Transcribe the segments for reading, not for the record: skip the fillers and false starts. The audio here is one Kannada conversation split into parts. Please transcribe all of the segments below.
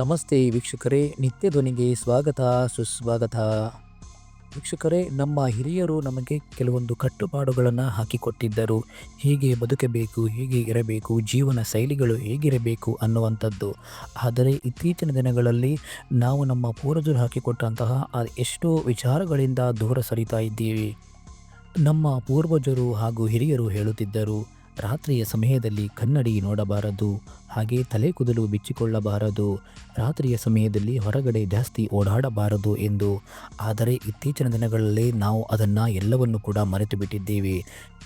ನಮಸ್ತೆ ವೀಕ್ಷಕರೇ, ನಿತ್ಯ ಧ್ವನಿಗೆ ಸ್ವಾಗತ ಸುಸ್ವಾಗತ. ವೀಕ್ಷಕರೇ, ನಮ್ಮ ಹಿರಿಯರು ನಮಗೆ ಕೆಲವೊಂದು ಕಟ್ಟುಪಾಡುಗಳನ್ನು ಹಾಕಿಕೊಟ್ಟಿದ್ದರು. ಹೀಗೆ ಬದುಕಬೇಕು, ಹೀಗೆ ಇರಬೇಕು, ಜೀವನ ಶೈಲಿಗಳು ಹೇಗಿರಬೇಕು ಅನ್ನುವಂಥದ್ದು. ಆದರೆ ಇತ್ತೀಚಿನ ದಿನಗಳಲ್ಲಿ ನಾವು ನಮ್ಮ ಪೂರ್ವಜರು ಹಾಕಿಕೊಟ್ಟಂತಹ ಎಷ್ಟೋ ವಿಚಾರಗಳಿಂದ ದೂರ ಸರಿತಾ ಇದ್ದೀವಿ. ನಮ್ಮ ಪೂರ್ವಜರು ಹಾಗೂ ಹಿರಿಯರು ಹೇಳುತ್ತಿದ್ದರು, ರಾತ್ರಿಯ ಸಮಯದಲ್ಲಿ ಕನ್ನಡಿ ನೋಡಬಾರದು, ಹಾಗೆ ತಲೆ ಕೂದಲು ಬಿಚ್ಚಿಕೊಳ್ಳಬಾರದು, ರಾತ್ರಿಯ ಸಮಯದಲ್ಲಿ ಹೊರಗಡೆ ಜಾಸ್ತಿ ಓಡಾಡಬಾರದು ಎಂದು. ಆದರೆ ಇತ್ತೀಚಿನ ದಿನಗಳಲ್ಲಿ ನಾವು ಅದನ್ನು ಎಲ್ಲವನ್ನು ಕೂಡ ಮರೆತು ಬಿಟ್ಟಿದ್ದೇವೆ.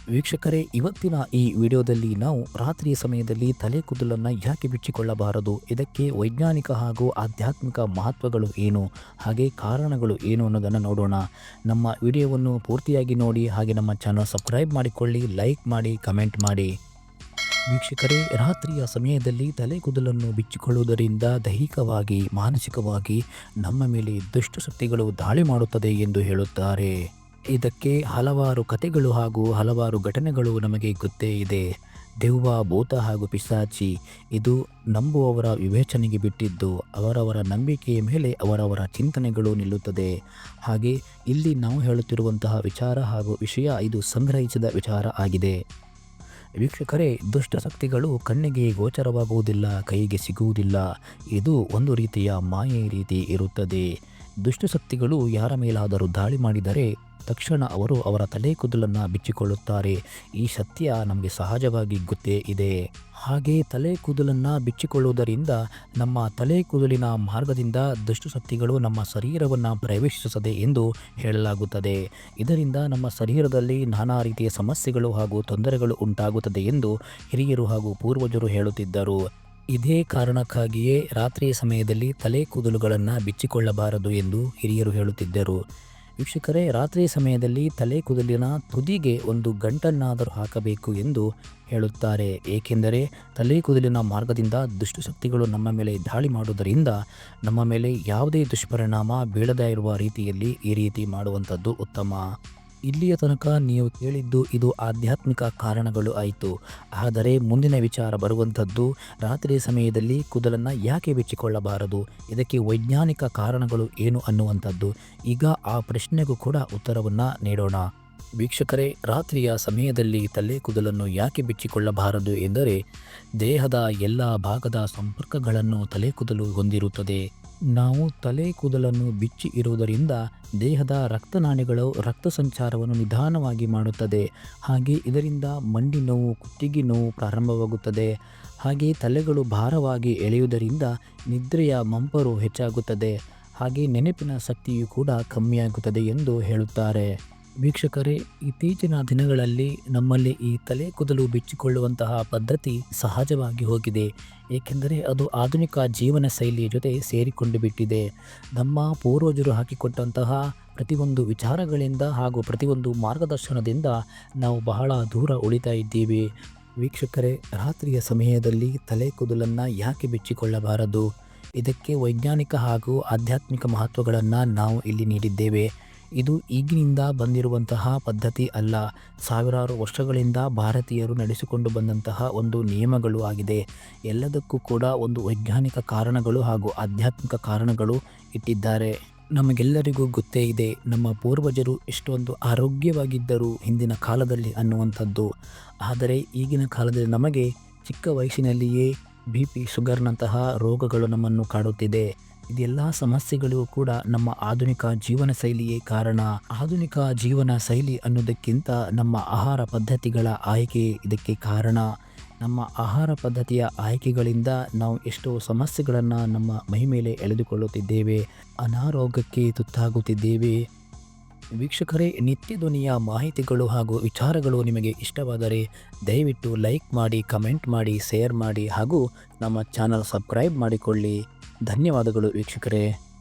ವೀಕ್ಷಕರೇ, ಇವತ್ತಿನ ಈ ವಿಡಿಯೋದಲ್ಲಿ ನಾವು ರಾತ್ರಿಯ ಸಮಯದಲ್ಲಿ ತಲೆ ಕೂದಲನ್ನು ಯಾಕೆ ಬಿಚ್ಚಿಕೊಳ್ಳಬಾರದು, ಇದಕ್ಕೆ ವೈಜ್ಞಾನಿಕ ಹಾಗೂ ಆಧ್ಯಾತ್ಮಿಕ ಮಹತ್ವಗಳು ಏನು, ಹಾಗೆ ಕಾರಣಗಳು ಏನು ಅನ್ನೋದನ್ನು ನೋಡೋಣ. ನಮ್ಮ ವಿಡಿಯೋವನ್ನು ಪೂರ್ತಿಯಾಗಿ ನೋಡಿ, ಹಾಗೆ ನಮ್ಮ ಚಾನಲ್ ಸಬ್ಸ್ಕ್ರೈಬ್ ಮಾಡಿಕೊಳ್ಳಿ, ಲೈಕ್ ಮಾಡಿ, ಕಮೆಂಟ್ ಮಾಡಿ. ವೀಕ್ಷಕರೇ, ರಾತ್ರಿಯ ಸಮಯದಲ್ಲಿ ತಲೆ ಕೂದಲನ್ನು ಬಿಚ್ಚಿಕೊಳ್ಳುವುದರಿಂದ ದೈಹಿಕವಾಗಿ, ಮಾನಸಿಕವಾಗಿ ನಮ್ಮ ಮೇಲೆ ದುಷ್ಟಶಕ್ತಿಗಳು ದಾಳಿ ಮಾಡುತ್ತದೆ ಎಂದು ಹೇಳುತ್ತಾರೆ. ಇದಕ್ಕೆ ಹಲವಾರು ಕಥೆಗಳು ಹಾಗೂ ಹಲವಾರು ಘಟನೆಗಳು ನಮಗೆ ಗೊತ್ತೇ ಇದೆ. ದೆವ್ವ, ಭೂತ ಹಾಗೂ ಪಿಶಾಚಿ ಇದು ನಂಬುವವರ ವಿವೇಚನೆಗೆ ಬಿಟ್ಟಿದ್ದು. ಅವರವರ ನಂಬಿಕೆಯ ಮೇಲೆ ಅವರವರ ಚಿಂತನೆಗಳು ನಿಲ್ಲುತ್ತದೆ. ಹಾಗೆ ಇಲ್ಲಿ ನಾವು ಹೇಳುತ್ತಿರುವಂತಹ ವಿಚಾರ ಹಾಗೂ ವಿಷಯ ಇದು ಸಂಗ್ರಹಿಸಿದ ವಿಚಾರ ಆಗಿದೆ. ವೀಕ್ಷಕರೇ, ದುಷ್ಟಶಕ್ತಿಗಳು ಕಣ್ಣಿಗೆ ಗೋಚರವಾಗುವುದಿಲ್ಲ, ಕೈಗೆ ಸಿಗುವುದಿಲ್ಲ. ಇದು ಒಂದು ರೀತಿಯ ಮಾಯೆ ರೀತಿ ಇರುತ್ತದೆ. ದುಷ್ಟಶಕ್ತಿಗಳು ಯಾರ ಮೇಲಾದರೂ ದಾಳಿ ಮಾಡಿದರೆ ತಕ್ಷಣ ಅವರು ಅವರ ತಲೆ ಕೂದಲನ್ನು ಬಿಚ್ಚಿಕೊಳ್ಳುತ್ತಾರೆ. ಈ ಸತ್ಯ ನಮಗೆ ಸಹಜವಾಗಿ ಗೊತ್ತೇ ಇದೆ. ಹಾಗೆ ತಲೆ ಕೂದಲನ್ನು ಬಿಚ್ಚಿಕೊಳ್ಳುವುದರಿಂದ ನಮ್ಮ ತಲೆ ಕೂದಲಿನ ಮಾರ್ಗದಿಂದ ದುಷ್ಟಶಕ್ತಿಗಳು ನಮ್ಮ ಶರೀರವನ್ನು ಪ್ರವೇಶಿಸುತ್ತದೆ ಎಂದು ಹೇಳಲಾಗುತ್ತದೆ. ಇದರಿಂದ ನಮ್ಮ ಶರೀರದಲ್ಲಿ ನಾನಾ ರೀತಿಯ ಸಮಸ್ಯೆಗಳು ಹಾಗೂ ತೊಂದರೆಗಳು ಉಂಟಾಗುತ್ತದೆ ಎಂದು ಹಿರಿಯರು ಹಾಗೂ ಪೂರ್ವಜರು ಹೇಳುತ್ತಿದ್ದರು. ಇದೇ ಕಾರಣಕ್ಕಾಗಿಯೇ ರಾತ್ರಿಯ ಸಮಯದಲ್ಲಿ ತಲೆ ಕೂದಲುಗಳನ್ನು ಬಿಚ್ಚಿಕೊಳ್ಳಬಾರದು ಎಂದು ಹಿರಿಯರು ಹೇಳುತ್ತಿದ್ದರು. ವೀಕ್ಷಕರೇ, ರಾತ್ರಿಯ ಸಮಯದಲ್ಲಿ ತಲೆ ಕೂದಲಿನ ತುದಿಗೆ ಒಂದು ಗಂಟನ್ನಾದರೂ ಹಾಕಬೇಕು ಎಂದು ಹೇಳುತ್ತಾರೆ. ಏಕೆಂದರೆ ತಲೆ ಕೂದಲಿನ ಮಾರ್ಗದಿಂದ ದುಷ್ಟಶಕ್ತಿಗಳು ನಮ್ಮ ಮೇಲೆ ದಾಳಿ ಮಾಡುವುದರಿಂದ ನಮ್ಮ ಮೇಲೆ ಯಾವುದೇ ದುಷ್ಪರಿಣಾಮ ಬೀಳದೇ ಇರುವ ರೀತಿಯಲ್ಲಿ ಈ ರೀತಿ ಮಾಡುವಂಥದ್ದು ಉತ್ತಮ. ಇಲ್ಲಿಯ ತನಕ ನೀವು ಕೇಳಿದ್ದು ಇದು ಆಧ್ಯಾತ್ಮಿಕ ಕಾರಣಗಳು ಆಯಿತು. ಆದರೆ ಮುಂದಿನ ವಿಚಾರ ಬರುವಂಥದ್ದು, ರಾತ್ರಿಯ ಸಮಯದಲ್ಲಿ ಕೂದಲನ್ನು ಯಾಕೆ ಬಿಚ್ಚಿಕೊಳ್ಳಬಾರದು, ಇದಕ್ಕೆ ವೈಜ್ಞಾನಿಕ ಕಾರಣಗಳು ಏನು ಅನ್ನುವಂಥದ್ದು. ಈಗ ಆ ಪ್ರಶ್ನೆಗೂ ಕೂಡ ಉತ್ತರವನ್ನು ನೀಡೋಣ. ವೀಕ್ಷಕರೇ, ರಾತ್ರಿಯ ಸಮಯದಲ್ಲಿ ತಲೆ ಕೂದಲನ್ನು ಯಾಕೆ ಬಿಚ್ಚಿಕೊಳ್ಳಬಾರದು ಎಂದರೆ, ದೇಹದ ಎಲ್ಲ ಭಾಗದ ಸಂಪರ್ಕಗಳನ್ನು ತಲೆ ಕೂದಲು ಹೊಂದಿರುತ್ತದೆ. ನಾವು ತಲೆ ಕೂದಲನ್ನು ಬಿಚ್ಚಿ ಇರುವುದರಿಂದ ದೇಹದ ರಕ್ತನಾಳಗಳು ರಕ್ತ ಸಂಚಾರವನ್ನು ನಿಧಾನವಾಗಿ ಮಾಡುತ್ತದೆ. ಹಾಗೆ ಇದರಿಂದ ಮಂಡಿ ನೋವು, ಕುತ್ತಿಗೆ ನೋವು ಪ್ರಾರಂಭವಾಗುತ್ತದೆ. ಹಾಗೆ ತಲೆಗಳು ಭಾರವಾಗಿ ಎಳೆಯುವುದರಿಂದ ನಿದ್ರೆಯ ಮಂಪರು ಹೆಚ್ಚಾಗುತ್ತದೆ. ಹಾಗೆ ನೆನಪಿನ ಶಕ್ತಿಯು ಕೂಡ ಕಮ್ಮಿಯಾಗುತ್ತದೆ ಎಂದು ಹೇಳುತ್ತಾರೆ. ವೀಕ್ಷಕರೇ, ಇತ್ತೀಚಿನ ದಿನಗಳಲ್ಲಿ ನಮ್ಮಲ್ಲಿ ಈ ತಲೆ ಕೂದಲು ಬಿಚ್ಚಿಕೊಳ್ಳುವಂತಹ ಪದ್ಧತಿ ಸಹಜವಾಗಿ ಹೋಗಿದೆ. ಏಕೆಂದರೆ ಅದು ಆಧುನಿಕ ಜೀವನ ಶೈಲಿಯ ಜೊತೆ ಸೇರಿಕೊಂಡು ಬಿಟ್ಟಿದೆ. ನಮ್ಮ ಪೂರ್ವಜರು ಹಾಕಿಕೊಟ್ಟಂತಹ ಪ್ರತಿಯೊಂದು ವಿಚಾರಗಳಿಂದ ಹಾಗೂ ಪ್ರತಿಯೊಂದು ಮಾರ್ಗದರ್ಶನದಿಂದ ನಾವು ಬಹಳ ದೂರ ಉಳಿತಾ ಇದ್ದೀವಿ. ವೀಕ್ಷಕರೇ, ರಾತ್ರಿಯ ಸಮಯದಲ್ಲಿ ತಲೆ ಕೂದಲನ್ನು ಯಾಕೆ ಬಿಚ್ಚಿಕೊಳ್ಳಬಾರದು, ಇದಕ್ಕೆ ವೈಜ್ಞಾನಿಕ ಹಾಗೂ ಆಧ್ಯಾತ್ಮಿಕ ಮಹತ್ವಗಳನ್ನು ನಾವು ಇಲ್ಲಿ ನೀಡಿದ್ದೇವೆ. ಇದು ಈಗಿನಿಂದ ಬಂದಿರುವಂತಹ ಪದ್ಧತಿ ಅಲ್ಲ. ಸಾವಿರಾರು ವರ್ಷಗಳಿಂದ ಭಾರತೀಯರು ನಡೆಸಿಕೊಂಡು ಬಂದಂತಹ ಒಂದು ನಿಯಮಗಳು ಆಗಿದೆ. ಎಲ್ಲದಕ್ಕೂ ಕೂಡ ಒಂದು ವೈಜ್ಞಾನಿಕ ಕಾರಣಗಳು ಹಾಗೂ ಆಧ್ಯಾತ್ಮಿಕ ಕಾರಣಗಳು ಇಟ್ಟಿದ್ದಾರೆ. ನಮಗೆಲ್ಲರಿಗೂ ಗೊತ್ತೇ ಇದೆ, ನಮ್ಮ ಪೂರ್ವಜರು ಎಷ್ಟೊಂದು ಆರೋಗ್ಯವಾಗಿದ್ದರು ಹಿಂದಿನ ಕಾಲದಲ್ಲಿ ಅನ್ನುವಂಥದ್ದು. ಆದರೆ ಈಗಿನ ಕಾಲದಲ್ಲಿ ನಮಗೆ ಚಿಕ್ಕ ವಯಸ್ಸಿನಲ್ಲಿಯೇ BP, ಶುಗರ್ನಂತಹ ರೋಗಗಳು ನಮ್ಮನ್ನು ಕಾಡುತ್ತಿದೆ. ಇದೆಲ್ಲ ಸಮಸ್ಯೆಗಳು ಕೂಡ ನಮ್ಮ ಆಧುನಿಕ ಜೀವನ ಶೈಲಿಯೇ ಕಾರಣ. ಆಧುನಿಕ ಜೀವನ ಶೈಲಿ ಅನ್ನೋದಕ್ಕಿಂತ ನಮ್ಮ ಆಹಾರ ಪದ್ಧತಿಗಳ ಆಯ್ಕೆ ಇದಕ್ಕೆ ಕಾರಣ. ನಮ್ಮ ಆಹಾರ ಪದ್ಧತಿಯ ಆಯ್ಕೆಗಳಿಂದ ನಾವು ಎಷ್ಟೋ ಸಮಸ್ಯೆಗಳನ್ನು ನಮ್ಮ ಮೈ ಮೇಲೆ ಎಳೆದುಕೊಳ್ಳುತ್ತಿದ್ದೇವೆ, ಅನಾರೋಗ್ಯಕ್ಕೆ ತುತ್ತಾಗುತ್ತಿದ್ದೇವೆ. ವೀಕ್ಷಕರೇ, ನಿತ್ಯ ಧ್ವನಿಯ ಮಾಹಿತಿಗಳು ಹಾಗೂ ವಿಚಾರಗಳು ನಿಮಗೆ ಇಷ್ಟವಾದರೆ ದಯವಿಟ್ಟು ಲೈಕ್ ಮಾಡಿ, ಕಮೆಂಟ್ ಮಾಡಿ, ಶೇರ್ ಮಾಡಿ ಹಾಗೂ ನಮ್ಮ ಚಾನಲ್ ಸಬ್ಸ್ಕ್ರೈಬ್ ಮಾಡಿಕೊಳ್ಳಿ. ಧನ್ಯವಾದಗಳು ವೀಕ್ಷಕರೇ.